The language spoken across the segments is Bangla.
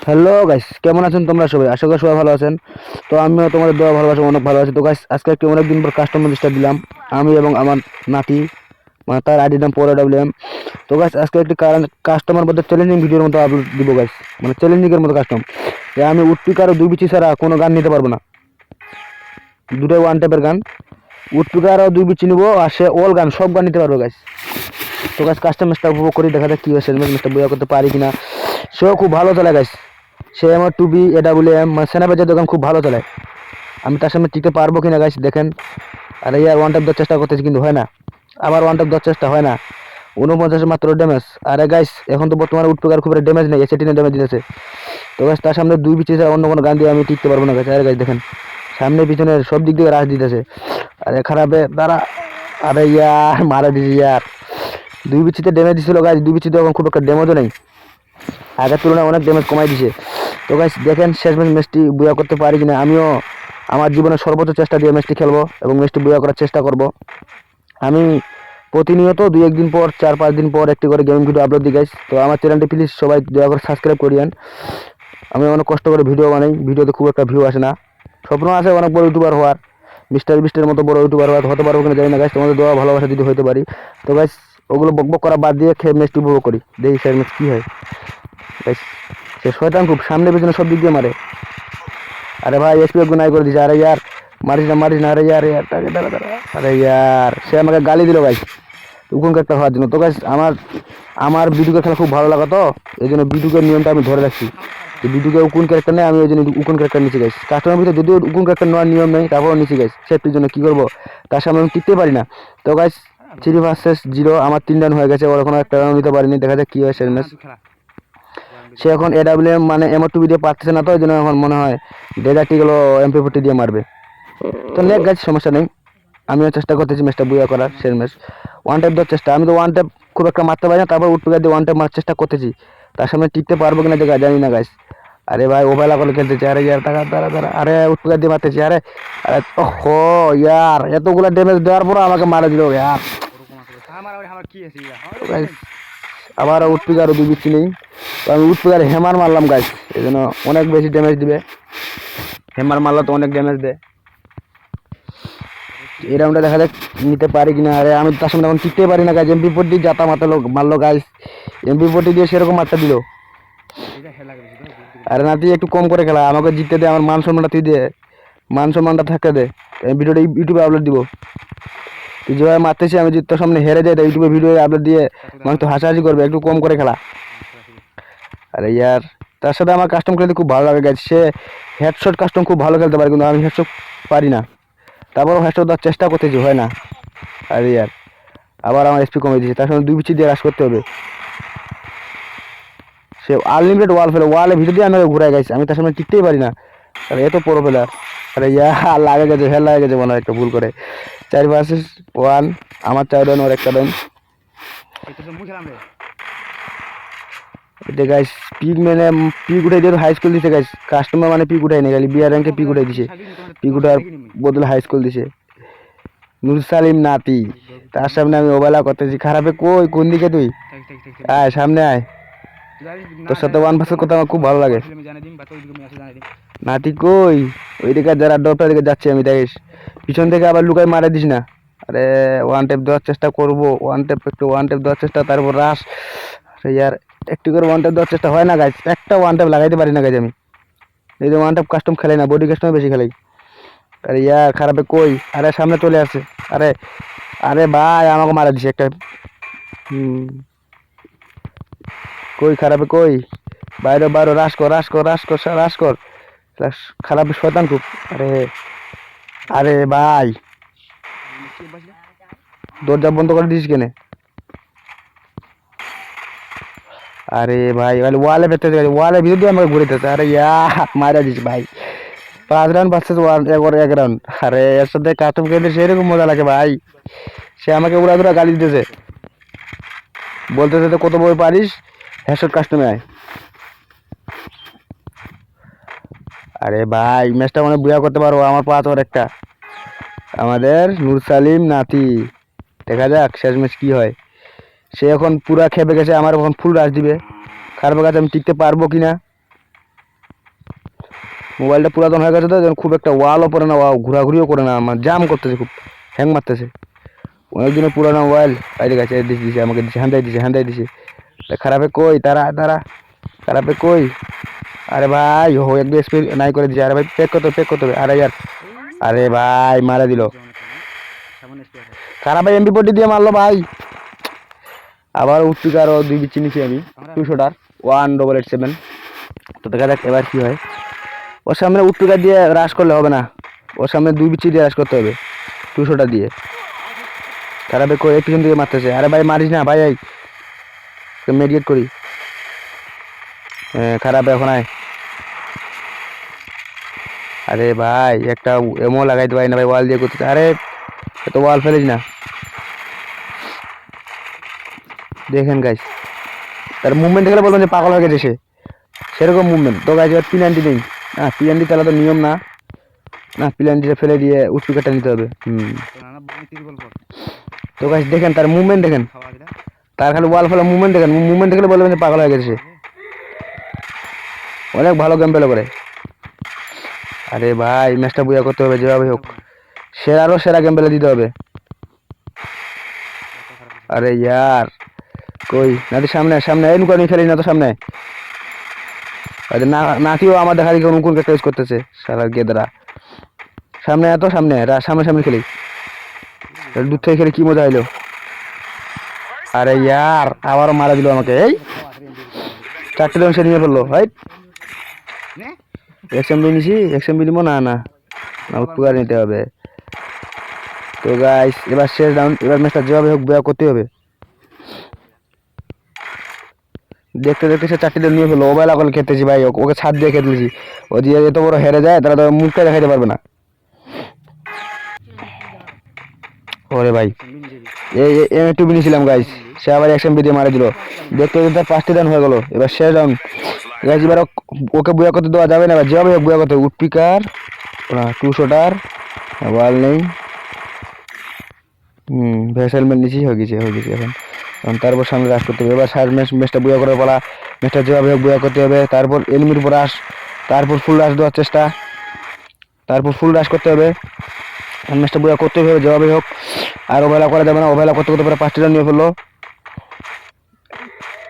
হ্যালো গাইস, কেমন আছেন তোমরা সবাই? আশা করি সবাই ভালো আছেন। তো আমিও তোমাদের দোয়া ভালোবাসা অনেক ভালো আছি। তো গাইস, আজকে একটি অনেক দিন পর কাস্টমার লিস্টটা দিলাম আমি এবং আমার নাতি, মানে তার আইডি নাম পোরা ডাব্লিউএম। তো গাইস, আজকে একটি কাস্টমার মধ্যে চ্যালেঞ্জিং ভিডিওর মতো আপলোড দিব গাইস, মানে চ্যালেঞ্জিং এর মতো কাস্টম, যে আমি উডপিকার আর দুই বিচি ছাড়া কোনো গান নিতে পারবো না। দুটোই ওয়ান টাইপের গান, উডপিকার আর দুই বিচি নিবো, আর সে অল গান সব গান নিতে পারবো গাইস। তো গাইস, কাস্টমারটা উপভোগ করি, দেখা যাক কি হয়, ম্যাচটা বইয়া করতে পারি কিনা। সেও খুব ভালো চলে গাইস, সে আমার টুবি এডাব্লিউএম মানে সেনাবাজার দোকান খুব ভালো চলে। আমি তার সামনে টিকতে পারবো কিনা গাইস দেখেন। আর ইয়ার ওয়ান টাইপ দেওয়ার চেষ্টা করতেছি কিন্তু হয় না, আবার ওয়ান টাইপ দেওয়ার চেষ্টা হয় না। 49 মাত্র ড্যামেজ। আরে গাইস, এখন তো বর্তমানে উডপেকার খুব একটা ড্যামেজ নেই, এসেটিনে ড্যামেজ দিতেছে। তো গাইস, তার সামনে দুই বিচি ছাড়া অন্য কোনো গান দিয়ে আমি টিকতে পারবো না গাইস। আরে গাইস দেখেন, সামনে পিছনে সব দিক দিয়ে রাশ দিতেছে। আরে খারাপে দাঁড়া, আরে ইয়ার মারা দিছি ইয়ার। দুই বিচিতে ড্যামেজ দিছিল গাইস, দুই বিচিতে এখন খুব একটা ড্যামেজও নেই, আগের তুলনায় অনেক ড্যামেজ কমাই দিছে। তো গাইস দেখেন শেষ ম্যাচটি বুয়া করতে পারি কিনা। আমিও আমার জীবনের সর্বোচ্চ চেষ্টা দিয়ে ম্যাচটি খেলবো এবং ম্যাচটি বুয়া করার চেষ্টা করব। আমি প্রতিনিয়ত দুই একদিন পর 4-5 দিন পর একটি করে গেম ভিডিও আপলোড দিই গাইস। তো আমার চ্যানেলটি প্লিজ সবাই দয়া করে সাবস্ক্রাইব করিয়েন। আমি অনেক কষ্ট করে ভিডিও বানাই, ভিডিওতে খুব একটা ভিউ আসে না। স্বপ্ন আছে অনেক বড় ইউটিউবার হওয়ার, মিস্টার বিস্টের মতো বড় ইউটিউবার হতে পারবো কিনা জানি না গাইস, তোমাদের দোয়া ভালোবাসা যদি হতে পারি। তো গাইস, ওগুলো বকবক করা বাদ দিয়ে ম্যাচটি উপভোগ করি, দেখি শেষ ম্যাচ কী হয় গাইস। সে শয়তান খুব, সামনে পেছনে সব দিক দিয়ে মারে। আরে ভাই এসপি গুনাই করে দিছে। আরে ইয়ার মারিস না, আরে ইয়ার ইয়ার তাকে দাঁড়া দাঁড়া। আরে ইয়ার সে আমাকে গালি দিল গাইস, উকুন ক্যারেক্টার হওয়ার জন্য। তো গাইস, আমার আমার বিটুকে খেলা খুব ভালো লাগা, তো এই জন্য বিটুকের নিয়মটা আমি ধরে রাখছি। তো বিটুকে উকুন ক্যারেক্টার নেই, আমি ওই জন্য উকুন ক্যারেক্টার নিচ্ছি গাইস। কাস্টমার ভিতরে যদিও উকুন ক্যারেক্টার নেওয়ার নিয়ম নেই, তারপরও নিচ্ছি গাইস সেফটির জন্য। কি করবো, তার সামনে আমি টিকতে পারি না। তো গাইস, 3 ভার্সেস 0, আমার 3 রান হয়ে গেছে, ওর এখনো একটা রান নিতে পারিনি। দেখা যাক কি হয় শেষ ম্যাচ। সে এখন এডাব্লিউএম মানে এমও2 দিয়ে পারতেছে না, তো ওই জন্য এখন মনে হয় ডেজার্টিগুলো এমপি40 দিয়ে মারবে। তো নেক গাছ, সমস্যা নেই। আমিও চেষ্টা করতেছি ম্যাচটা বুয়া করার শেষ ম্যাচ। ওয়ান টাইপ দেওয়ার চেষ্টা, আমি তো ওয়ান টাইপ খুব একটা মারতে পারি না, তারপর উঠপেকার দিয়ে ওয়ান টাইপ মারার চেষ্টা করতেছি। তার সামনে টিকতে পারবো কিনা দেখা জানি না গাইস। আরে ভাই ওবেলা করে খেলতেছে। আরে ইয়ার টাকা দাঁড়া দাঁড়া, আরে উঠপেকার দিয়ে মারতেছি। আরে আরে ওহো ইয়ার, এতগুলো ড্যামেজ দেওয়ার পর আমাকে মারা দিল ইয়ার। গাইস, আবার উঠপেকারও দুই বিচ্ছি নেই, তো আমি উঠপেকার হ্যামার মারলাম গাইস, এই জন্য অনেক বেশি ড্যামেজ দিবে। হ্যামার মারলে তো অনেক ড্যামেজ দেয়। এই রাউন্ডে দেখা যাক নিতে পারি কিনা। আরে আমি তার সামনে এখন টিকতে পারি না গাইজ, এমপি40 জাতা মারলো মারলো গাইজ, এমপি40 দিয়ে সেরকম মারটা দিল। আরে না, তুই একটু কম করে খেলা, আমাকে জিততে দে, আমার মান সম্মানটা তুই দে, মান সম্মানটা থাকতে দে। আমি ভিডিওটা ইউটিউবে আপলোড দিব। তুই যেভাবে মারতেছি, আমি যদি তোর সামনে হেরে যাই, তাই ইউটিউবে ভিডিও আপলোড দিয়ে মানুষ তো হাসাহাসি করবে, একটু কম করে খেলা। আরে ইয়ার, তার সাথে আমার কাস্টম খেলতে খুব ভালো লাগে গাইজ। সে হেডশট কাস্টম খুব ভালো খেলতে পারে, কিন্তু আমি হেডশট পারি না। তারপরও হেডশট দেওয়ার চেষ্টা করতেছি, হয় না। আরে ইয়ার, আবার আমার এসপি কমে দিয়েছে, তার সঙ্গে দুই বিচি দিয়ে রাশ করতে হবে। সে আনলিমিটেড ওয়াল ফেলে, ওয়ালের ভিতর দিয়ে আমাকে ঘুরাই গেছে, আমি তার সামনে টিকতেই পারি না। আরে এত বড় ফেলার। আরে ইয়া, লাগে গেছে, ফেল লাগে গেছে মনে হয় একটা ভুল করে। 4 ভার্সেস 1, আমার 4 রান ওর 1 রান। এটা গাইস পিক মানে পিক উঠাই দিয়ে হাই স্কুল দিছে গাইস। কাস্টমার মানে পিক উঠাই নি, খালি বিআর র্যাঙ্কে পিক উঠাই দিছে, পিক উঠার বদলে হাই স্কুল দিছে। নুর সালিম নাতি, তার সামনে আমি ওবেলা করতেছি। খারাপে কই, কোন দিকে তুই? আয় সামনে আয়, তোর সাথে ওয়ান ভার্সেস করতে আমার খুব ভালো লাগে। নাতি কই? ওইদিকে যারা ডপটার দিকে যাচ্ছে আমি, দেখিস পিছন থেকে আবার লুকাই মারা দিস না। আরে ওয়ান টেপ দেওয়ার চেষ্টা করবো, একটু ওয়ান টেপ দেওয়ার চেষ্টা, তারপর রাস। আরে ইয়ার, একটু করে ওয়ান টেপ দেওয়ার চেষ্টা হয় না গাইজ, একটা ওয়ান টেপ লাগাইতে পারি না গাইজ আমি। এই যে ওয়ান টেপ কাস্টম খেলাই না, বডি কাস্টমে বেশি খেলাই। আরে ইয়ার খারাপে কই? আরে সামনে চলে আসছে। আরে আরে ভাই আমাকে মারা দিছে একটা। কই খারাপে কই? বাইরে বাইরে, রাস কর রাস কর রাস কর রাস কর। খারাপ শয়তান খুব। আরে আরে ভাই, দরজা বন্ধ করে দিস কেনে? আরে ভাই ওয়ালে বেঁচতে গেছে, ওয়ালের ভিতর দিয়ে আমাকে ঘুরেতেছে। আরে ইয়া, মারা দিস ভাই। 5 রান ভার্সেস 1 রান। আরে এর সাথে কাস্টম খেলতে সেরকম মজা লাগে ভাই। সে আমাকে উড়াধুরা গালি দিতেছে, বলতেছে তো কত বই পারিস, হেডশট কাস্টমে আয়। আরে ভাই ম্যাচটা মানে বুয়া করতে পারবো, আমার 5 ওভার একটা। আমাদের নূর সালিম নাতি, দেখা যাক শেষ ম্যাচ কি হয়। সে এখন পুরা খেপে গেছে, আমার এখন ফুল রাশ দিবে। খারাপ কাছে আমি টিকতে পারবো কিনা। মোবাইলটা পুরাতন হয়ে গেছে তো খুব একটা ওয়ালও পড়ে না, ঘোরাঘুরিও করে না, আমার জাম করতেছে, খুব হ্যাং মারতেছে। অনেকদিনের পুরানো মোবাইল বাইরে গেছে, দিছে আমাকে, দিছে হ্যান্দাই দিছে। খারাপে কই তারা তারা খারাপে কই। আরে ভাই হো একদম স্পিড নাই করে দিছে। আরে ভাই পেক করতে হবে। আরে ইয়ার, আরে ভাই মারা দিল। খারাপ ভাই এমপি40 দিয়ে মারলো ভাই। আবার উৎপিকার ও 2 বিচি নিছি আমি 200টার 1887। তো দেখা যাক এবার কি হয়। ওর সামনে উৎপিকার দিয়ে রাশ করলে হবে না, ওর সামনে 2 বিচি দিয়ে রাশ করতে হবে 200টা দিয়ে। খারাপে কই এক পিছন দিকে মারতেছে। আরে ভাই মারিস না ভাই, মেডিকেট করি। খারাপ এখন আয়। আরে ভাই একটা এমও লাগাইতে পারি না ভাই, ওয়াল দিয়ে করতে। আরে এত ওয়াল ফেলিস না। দেখেন গাইস তার মুভমেন্ট দেখলে বলবেন যে পাগল হয়ে গেছে সে, সেরকম মুভমেন্ট। তো গাইস এবার পিনান্টি নেই না, পিনান্টি তাহলে তো নিয়ম না, না পিনান্টিটা ফেলে দিয়ে উৎপিকারটা নিতে হবে। তো গাইস দেখেন তার মুভমেন্ট দেখেন, তার খালি ওয়াল ফেলা মুভমেন্ট দেখেন, মুভমেন্ট দেখলে বলবেন যে পাগল হয়ে গেছে সে। অনেক ভালো গেম প্লে করে। আরে ভাই ম্যাচটা বুঝা করতে হবে যেভাবে হোক, সেরারও সেরা গেম প্লে দিতে হবে। আরে ইয়ার কই নাতি সামনে সামনে এই নুকা নিয়ে খেলিস না তো সামনে। নাতিও আমার দেখা দেখি কোন একটা ইউজ করতেছে সারা গেদরা। সামনে এত সামনে সামনে সামনে খেলি, দূর থেকে খেলে কি মজা হইলো। আরে ইয়ার আবারও মারা দিল আমাকে। এই 4টে জন সে নিয়ে ফেললো ভাই। এক্সএমবি নিছি, এক্সএমবি নিবো না না না উৎপুকার নিতে হবে। তো গাইস এবার শেষ রাউন্ড, এবার ম্যাচটা যেভাবে হোক বয়া করতে হবে। দেখতে দেখতে সে 4টে জন নিয়ে ফেললো। ওবেলা করে খেতেছি ভাই, ওকে ছাদ দিয়ে খেতেছি। ও যে এত বড় হেরে যায় তারা তো মুখটা দেখাতে পারবে না। ওরে ভাই এই একটু নিয়েছিলাম গাইস, সে আবার এক্সএমবি দিয়ে মারা দিল। দেখতে দেখতে 5টে রান হয়ে গেল। এবার শেষ রাউন্ড গাইস, এবার ওকে বুয়া করতে দেওয়া যাবে না, এবার যেভাবে হোক বুয়া করতে। উৎপিকার 200টার ওয়াল নেই। ভেসেলমেন্ট নিচেই হয়ে গেছে এখন তারপর সামনে রাশ করতে হবে। এবার সার ম্যাচটা বুয়া করার পালা, ম্যাচটা যেভাবে হোক বুয়া করতে হবে। তারপর এনিমির উপর রাশ, তারপর ফুল রাশ দেওয়ার চেষ্টা, তারপর ফুল রাশ করতে হবে। ম্যাচটা বুয়া করতে হবে যেভাবে হোক। আর অবহেলা করা যাবে না, অবহেলা করতে করতে পরে 5টে রান নিয়ে ফেললো।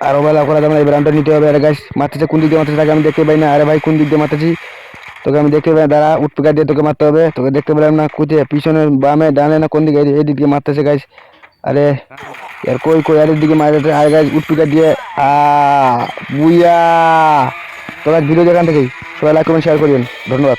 আর অবহেলা করা যাবে না, এই রানটা নিতে হবে। আরে গাইস মারতেছে, কোন দিক দিয়ে মারতেছে তাকে আমি দেখতে পাই না। আরে ভাই কোন দিক দিয়ে মারতেছি তোকে আমি দেখতে পাই, দাঁড়া উৎপিকার দিয়ে তোকে মারতে হবে। তোকে দেখতে পেলাম না, কুচে পিছনে বামে ডানে না কোন দিকে, এই দিক দিয়ে মারতেছে গাইস। আরে यार कोई कोई यार दिखे मार देते आएगा उठपिका दिए बुया। तो गाइस ভিডিও দেখান থেকেই সবাই লাইক কমেন্ট শেয়ার করেন, ধন্যবাদ।